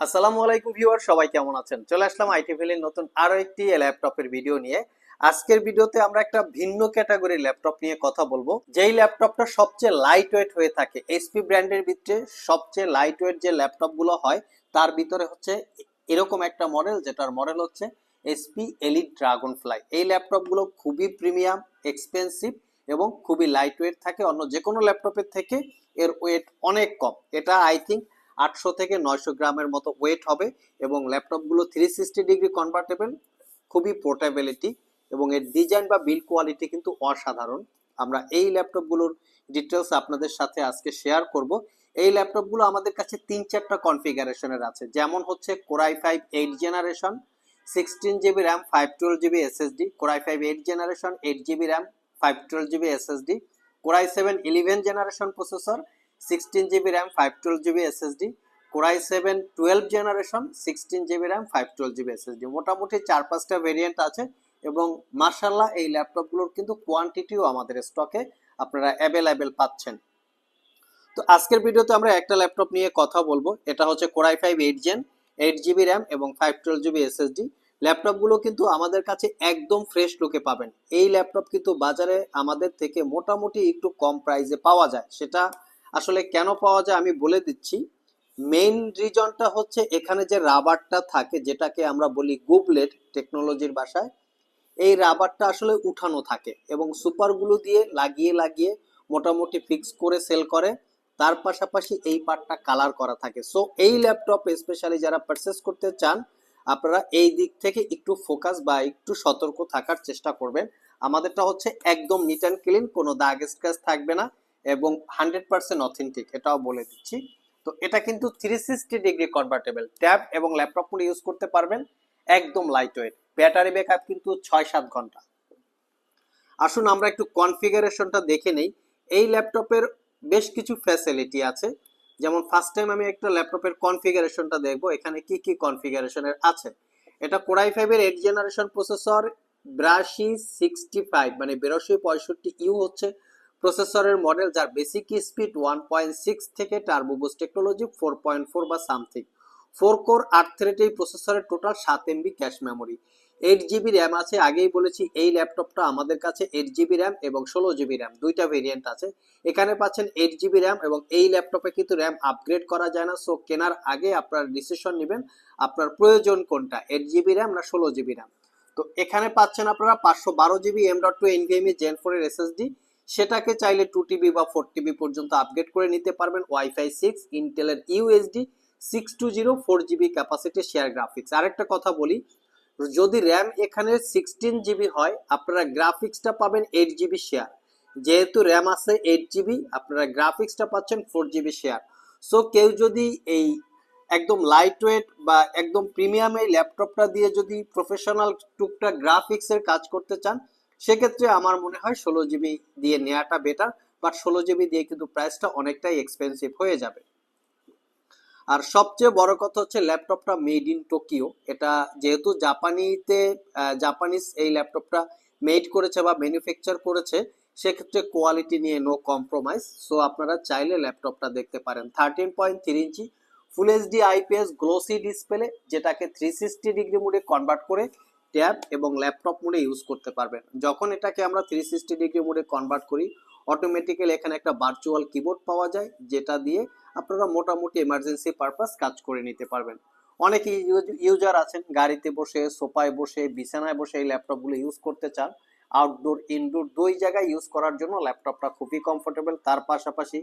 আসসালামু আলাইকুম ভিউয়ার, সবাই কেমন আছেন? চলে আসলাম আইটি ভ্যালির নতুন আরো একটি ল্যাপটপের ভিডিও নিয়ে। আজকের ভিডিওতে আমরা একটা ভিন্ন ক্যাটাগরির ল্যাপটপ নিয়ে কথা বলবো, যেই ল্যাপটপটা সবচেয়ে লাইট ওয়েট হয়ে থাকে। এইচপি ব্র্যান্ডের ভিতরে সবচেয়ে লাইট ওয়েট যে ল্যাপটপ গুলো হয় তার ভিতরে হচ্ছে এরকম একটা মডেল, যেটার মডেল হচ্ছে এইচপি এলিট ড্রাগন ফ্লাই। এই ল্যাপটপ গুলো খুবই প্রিমিয়াম, এক্সপেন্সিভ এবং খুবই লাইট ওয়েট থাকে। অন্য যে কোনো ল্যাপটপের থেকে এর ওয়েট অনেক কম। এটা আই থিঙ্ক 800 থেকে 900 গ্রামের মতো ওয়েট হবে এবং ল্যাপটপগুলো 360 ডিগ্রি কনভার্টেবল, খুবই পোর্টেবিলিটি এবং এর ডিজাইন বা বিল্ড কোয়ালিটি কিন্তু অসাধারণ। আমরা এই ল্যাপটপগুলোর ডিটেলস আপনাদের সাথে আজকে শেয়ার করব। এই ল্যাপটপগুলো আমাদের কাছে 3-4টা কনফিগারেশনের আছে, যেমন হচ্ছে core i 5 8 generation, 16 GB RAM, 512 GB SSD, core i 5 8 generation, 8 GB RAM, 512 GB SSD, core i 7 11 generation processor, 16 GB RAM, 512 GB SSD, core i 7 12 generation, 16 GB RAM, 512 GB SSD. মোটামুটি 4-5টা ভেরিয়েন্ট আছে এবং মার্শাল্লাহ এই ল্যাপটপগুলোর কিন্তু কোয়ান্টিটিও আমাদের স্টকে আপনারা অ্যাভেলেবেল পাচ্ছেন। তো আজকের ভিডিওতে আমরা একটা ল্যাপটপ নিয়ে কথা বলবো, এটা হচ্ছে কোরাই 5 8 জেন, 8 জিবি র্যাম এবং 512 জিবি এসএসডি। ল্যাপটপগুলো কিন্তু আমাদের কাছে একদম ফ্রেশ লুকে পাবেন। এই ল্যাপটপ কিন্তু বাজারে আমাদের থেকে মোটামুটি একটু কম প্রাইসে পাওয়া যায়। সেটা আসলে কেন পাওয়া যায় আমি বলে দিচ্ছি। মেইন রিজনটা হচ্ছে এখানে যে রাবারটা থাকে, যেটাকে আমরা বলি গুবলেট টেকনোলজির ভাষায়, এই রাবারটা আসলে উঠানো থাকে এবং সুপার গ্লু দিয়ে লাগিয়ে লাগিয়ে মোটামুটি ফিক্স করে সেল করে। তার পাশাপাশি এই পার্টটা কালার করা থাকে। সো এই ল্যাপটপ স্পেশালি যারা পারচেস করতে চান, আপনারা এই দিক থেকে একটু ফোকাস বা একটু সতর্ক থাকার চেষ্টা করবেন। আমাদেরটা হচ্ছে একদম নিট অ্যান্ড ক্লিন, কোনো দাগ স্ক্র্যাচ থাকবে না এবং 100% অথেন্টিক, এটাও বলে দিচ্ছি। তো এটা কিন্তু 360 ডিগ্রি কনভার্টেবল, ট্যাব এবং ল্যাপটপ পুরো ইউজ করতে পারবেন। একদম লাইট ওয়েট, ব্যাটারি ব্যাকআপ কিন্তু 6-7 ঘন্টা। আসুন আমরা একটু কনফিগারেশনটা দেখে নেই। এই ল্যাপটপের বেশ কিছু ফ্যাসিলিটি আছে। যেমন ফার্স্ট টাইম আমি একটা ল্যাপটপের কনফিগারেশনটা দেখবো, এখানে কি কি কনফিগারেশনের আছে। এটা কোরাই 5 এর 8 জেনারেশন প্রসেসর, 8265 মানে 8265 হচ্ছে প্রসেসরের মডেল, যার বেসিক স্পিড 1.6 থেকে টার্বো বুস্ট টেকনোলজি 4.4 বা সামথিং। 4 কোর 8 থ্রেড এই প্রসেসরের, total 7 MB cache memory, 8 GB RAM আছে। আগেই বলেছি এই ল্যাপটপটা আমাদের কাছে 8 জিবি র্যাম এবং 16 জিবি র্যাম দুইটা ভেরিয়েন্ট আছে। এখানে পাচ্ছেন 8 জিবি র্যাম এবং এই ল্যাপটপে কিন্তু র্যাম আপগ্রেড করা যায় না। সো কেনার আগে আপনার ডিসিশন নেবেন আপনার প্রয়োজন কোনটা, 8 জিবি র্যাম না 16 জিবি র্যাম। তো এখানে পাচ্ছেন আপনারা 512 জিবি M.2 NVMe Gen 4 এর এসএসডি। সেটাকে চাইলে 2 TB বা 4 TB পর্যন্ত আপগ্রেড করে নিতে পারবেন। ওয়াইফাই 6, ইন্টেলের UHD 620 4 GB capacity share graphics. আরেকটা কথা বলি, যদি র্যাম এখানে 16 জিবি হয়, আপনারা গ্রাফিক্সটা পাবেন 8 জিবি শেয়ার। যেহেতু র্যাম আছে 8 জিবি, আপনারা গ্রাফিক্সটা পাচ্ছেন 4 জিবি শেয়ার। সো কেউ যদি এই একদম লাইট ওয়েট বা একদম প্রিমিয়াম এই ল্যাপটপটা দিয়ে যদি প্রফেশনাল টুকটাক গ্রাফিক্সের কাজ করতে চান, সেক্ষেত্রে আমার মনে হয় 16 জিবি দিয়ে নেওয়াটা বেটার। বাট 16 জিবি দিয়ে কিন্তু প্রাইসটা অনেকটাই এক্সপেন্সিভ হয়ে যাবে। আর সবচেয়ে বড় কথা হচ্ছে ল্যাপটপটা মেড ইন টোকিও। এটা যেহেতু জাপানিজ এই ল্যাপটপটা মেড করেছে বা ম্যানুফ্যাকচার করেছে, সেক্ষেত্রে কোয়ালিটি নিয়ে নো কম্প্রোমাইজ। সো আপনারা চাইলে ল্যাপটপটা দেখতে পারেন। 13.3 inch full HD IPS glossy display, যেটাকে 360 ডিগ্রি মোডে কনভার্ট করে ট্যাব এবং ল্যাপটপ মোডে ইউজ করতে পারবেন। যখন এটাকে আমরা 360 ডিগ্রি মোডে কনভার্ট করি, অটোমেটিক্যালি এখানে একটা ভার্চুয়াল কিবোর্ড পাওয়া যায়, যেটা দিয়ে আপনারা মোটামুটি এমার্জেন্সি পারপাস কাজ করে নিতে পারবেন। অনেকে ইউজার আছেন গাড়িতে বসে, সোফায় বসে, বিছানায় বসে এই ল্যাপটপগুলো ইউজ করতে চান। আউটডোর ইনডোর দুই জায়গায় ইউজ করার জন্য ল্যাপটপটা খুবই কমফোর্টেবল। তার পাশাপাশি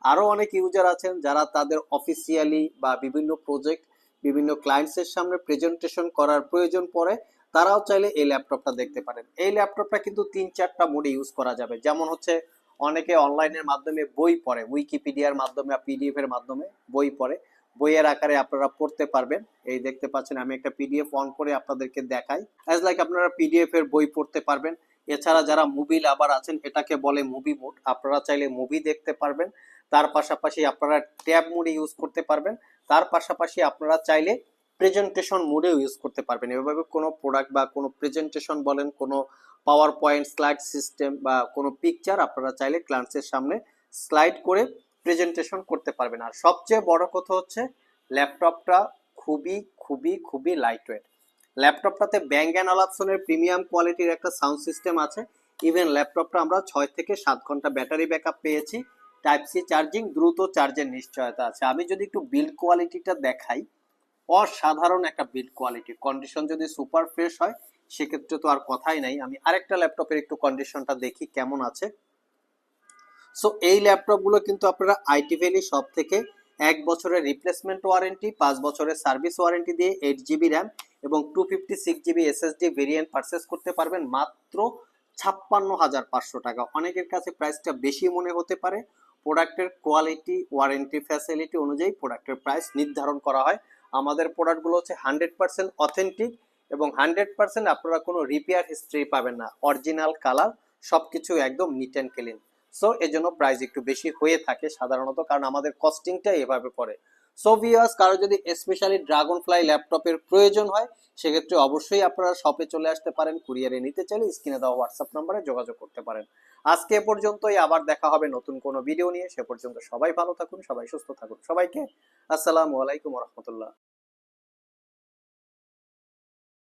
আরো অনেক ইউজার আছেন যারা তাদের অফিসিয়ালি বা বিভিন্ন প্রজেক্ট, বিভিন্ন ক্লায়েন্টসের সামনে প্রেজেন্টেশন করার প্রয়োজন পড়ে, তারাও চাইলে এই ল্যাপটপটা দেখতে পারেন। এই ল্যাপটপটা কিন্তু 3-4টা মোডে ইউজ করা যাবে। যেমন হচ্ছে অনেকে অনলাইনের মাধ্যমে বই পড়ে, উইকিপিডিয়ার মাধ্যমে, পিডিএফ এর মাধ্যমে বই পড়ে, বইয়ের আকারে আপনারা পড়তে পারবেন। এই দেখতে পাচ্ছেন আমি একটা পিডিএফ অন করে আপনাদেরকে দেখাই। অ্যাজ লাইক আপনারা পিডিএফ এর বই পড়তে পারবেন। এছাড়া যারা মুভি লাভার আছেন, এটাকে বলে মুভি মোড, আপনারা চাইলে মুভি দেখতে পারবেন। তার পাশাপাশি আপনারা ট্যাব মোডে ইউজ করতে পারবেন। তার পাশাপাশি আপনারা চাইলে প্রেজেন্টেশন মোডেও ইউজ করতে পারবেন। এভাবে কোনো প্রোডাক্ট বা কোনো প্রেজেন্টেশন বলেন, কোনো পাওয়ার পয়েন্ট স্লাইড সিস্টেম বা কোনো পিকচার আপনারা চাইলে ক্লায়েন্টসের সামনে স্লাইড করে প্রেজেন্টেশন করতে পারবেন। আর সবচেয়ে বড় কথা হচ্ছে ল্যাপটপটা খুবই খুবই খুবই লাইট ওয়েট। ল্যাপটপটাতে ব্যাং অ্যান্ড অলাপসনের প্রিমিয়াম কোয়ালিটির একটা সাউন্ড সিস্টেম আছে। ইভেন ল্যাপটপটা আমরা 6 থেকে 7 ঘন্টা ব্যাটারি ব্যাকআপ পেয়েছি। টাইপ সি চার্জিং, দ্রুত চার্জের নিশ্চয়তা আছে। আমি যদি একটু বিল্ড কোয়ালিটিটা দেখাই, অসাধারণ একটা বিল্ড কোয়ালিটি। কন্ডিশন যদি সুপার ফ্রেশ হয় সেক্ষেত্রে তো আর কথাই নাই। আমি আরেকটা ল্যাপটপের একটু কন্ডিশনটা দেখি কেমন আছে। সো এই ল্যাপটপগুলো কিন্তু আপনারা আইটি ভ্যালি শপ থেকে 1 বছরের রিপ্লেসমেন্ট ওয়ারেন্টি, 5 বছরের সার্ভিস ওয়ারেন্টি দিয়ে 8 জিবি র্যাম এবং 256 জিবি এসএসডি ভেরিয়েন্ট পারচেস করতে পারবেন মাত্র 56,500 টাকা। অনেকের কাছে প্রাইসটা বেশি মনে হতে পারে। প্রোডাক্টের কোয়ালিটি, ওয়ারেন্টি, ফ্যাসিলিটি অনুযায়ী প্রোডাক্টের প্রাইস নির্ধারণ করা হয়। আমাদের প্রোডাক্টগুলো হচ্ছে 100% অথেন্টিক এবং 100% আপনারা কোনো রিপেয়ার হিস্ট্রি পাবেন না। অরিজিনাল কালার, সবকিছু একদম নিট অ্যান্ড ক্লিন। সো এজন্য প্রাইস একটু বেশি হয়ে থাকে সাধারণত, কারণ আমাদের কস্টিংটা এভাবে পড়ে। সো ভিউয়ার্স, কারো যদি স্পেশালি ড্রাগন ফ্লাই ল্যাপটপের প্রয়োজন হয় সেক্ষেত্রে অবশ্যই আপনারা শপে চলে আসতে পারেন। কুরিয়ারে নিতে চাইলে স্ক্রিনে দেওয়া হোয়াটসঅ্যাপ নম্বরে যোগাযোগ করতে পারেন। আজকে এ পর্যন্তই, আবার দেখা হবে নতুন কোনো ভিডিও নিয়ে। সে পর্যন্ত সবাই ভালো থাকুন, সবাই সুস্থ থাকুন। সবাইকে আসসালামু আলাইকুম রহমতুল্লাহ।